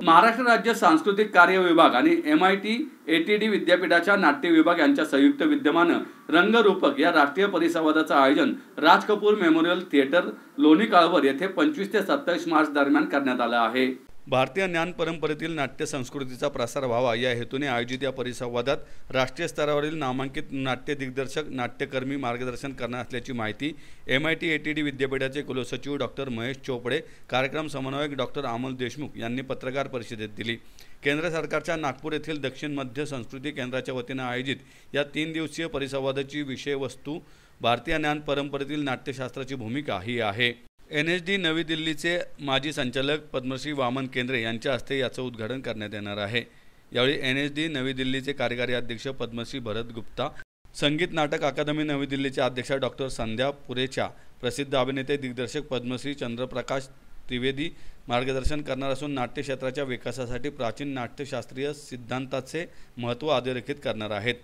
महाराष्ट्र राज्य सांस्कृतिक कार्य विभाग आणि MIT ATD विद्यापीठाच्या नाट्य विभाग यांच्या संयुक्त विद्यमानं रंगरूपक या राष्ट्रीय परिसंवादाचं आयोजन राज कपूर मेमोरियल थिएटर लोणी काळभोर येथे 25 ते 27 मार्च दरम्यान करण्यात आलं आहे। भारतीय ज्ञान परंपरेतील नाट्य संस्कृतीचा प्रसार व्हावा या हेतूने आयोजित या परिसंवादात राष्ट्रीय स्तरावरील नामांकित नाट्य दिग्दर्शक नाट्यकर्मी मार्गदर्शन करणार असल्याची माहिती MIT ATD विद्यापीठाचे कुलसचिव डॉक्टर महेश चोपडे, कार्यक्रम समन्वयक डॉक्टर अमोल देशमुख यांनी पत्रकार परिषदेत दिली। केंद्र सरकारच्या नागपूर येथील दक्षिण मध्य संस्कृती केंद्राच्या वतीने आयोजित या 3 दिवसीय परिसंवादाची विषयवस्तू भारतीय ज्ञान परंपरेतील नाट्यशास्त्राची भूमिका ही आहे। NSD नवी दिल्लीचे माजी संचालक पद्मश्री वामन केंद्रे यांच्या हस्ते याचं उद्घाटन करण्यात येणार आहे। यावेळी NSD नवी दिल्लीचे कार्यकारी अध्यक्ष पद्मश्री भरत गुप्ता, संगीत नाटक अकादमी नवी दिल्लीचे अध्यक्ष डॉक्टर संध्या पुरेचा, प्रसिद्ध अभिनेते दिग्दर्शक पद्मश्री चंद्रप्रकाश त्रिवेदी मार्गदर्शन करणार असून नाट्य क्षेत्राच्या विकासासाठी प्राचीन नाट्यशास्त्रीय सिद्धांताचे महत्त्व अधोरेखित करणार आहेत।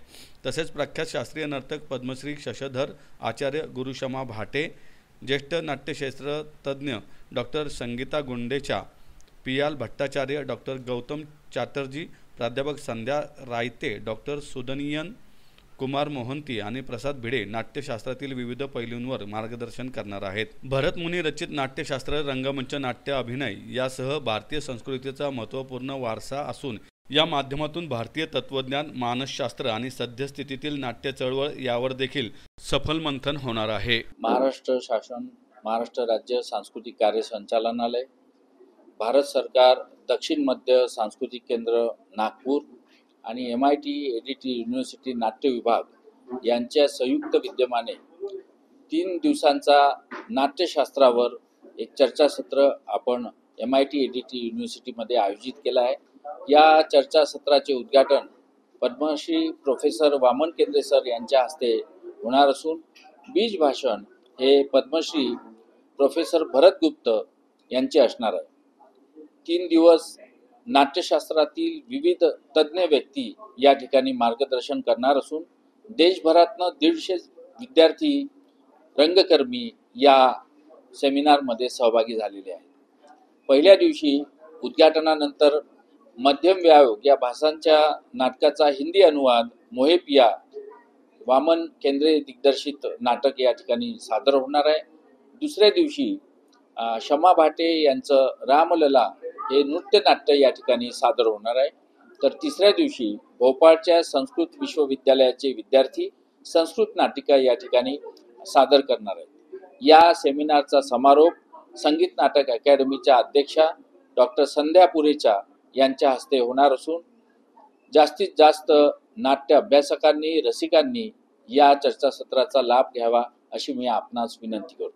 तसेच प्रख्यात शास्त्रीय नर्तक पद्मश्री शशधर आचार्य गुरुशमा भाटे, ज्येष्ठ नाट्यशास्त्र तज्ञ डॉक्टर संगीता गुंडेचा, पियाल भट्टाचार्य, डॉक्टर गौतम चाटर्जी, प्राध्यापक संध्या रायते, डॉक्टर सुदनियन कुमार मोहंती आणि प्रसाद भिडे नाट्यशास्त्रातील विविध पैलूंवर मार्गदर्शन करणार आहेत। भरत मुनी रचित नाट्यशास्त्र, रंगमंच, नाट्य, अभिनय यासह भारतीय संस्कृतीचा महत्त्वपूर्ण वारसा असून या माध्यमातून भारतीय तत्वज्ञान, मानसशास्त्र आणि सद्यस्थितीतील नाट्य चळवळ यावर देखील सफल मंथन होणार आहे। महाराष्ट्र शासन, महाराष्ट्र राज्य सांस्कृतिक कार्य संचालनालय, भारत सरकार, दक्षिण मध्य सांस्कृतिक केंद्र नागपूर आणि MIT ATD युनिव्हर्सिटी नाट्य विभाग यांच्या संयुक्त विद्यमाने 3 दिवसांचा नाट्यशास्त्रावर एक चर्चासत्र आपण MIT ATD युनिव्हर्सिटीमध्ये आयोजित केला आहे। या चर्चासत्राचे उद्घाटन पद्मश्री प्रोफेसर वामन केंद्रे सर यांच्या हस्ते होणार असून बीज भाषण हे पद्मश्री प्रोफेसर भरत गुप्त यांचे असणार आहे। 3 दिवस नाट्यशास्त्रातील विविध तज्ञ व्यक्ती या ठिकाणी मार्गदर्शन करणार असून देशभरातनं 150 विद्यार्थी, रंगकर्मी या सेमिनारमध्ये सहभागी झालेले आहेत। पहिल्या दिवशी उद्घाटनानंतर मध्यम व्यायोग या भाषांच्या नाटकाचा हिंदी अनुवाद मोहेपिया वामन केंद्रे दिग्दर्शित नाटक या ठिकाणी सादर होणार आहे। दुसऱ्या दिवशी शमा भाटे यांचं रामलला हे नृत्यनाट्य या ठिकाणी सादर होणार आहे। तर तिसऱ्या दिवशी भोपाळच्या संस्कृत विश्वविद्यालयाचे विद्यार्थी संस्कृत नाटिका या ठिकाणी सादर करणार आहेत। या सेमिनारचा समारोप संगीत नाटक अकादमीच्या अध्यक्षा डॉक्टर संध्या पुरेचा यांच्या हस्ते होणार असून जास्तीत जास्त नाट्य अभ्यासकांनी, रसिकांनी या चर्चासत्राचा लाभ घ्यावा अशी मी आपणास विनंती करतो।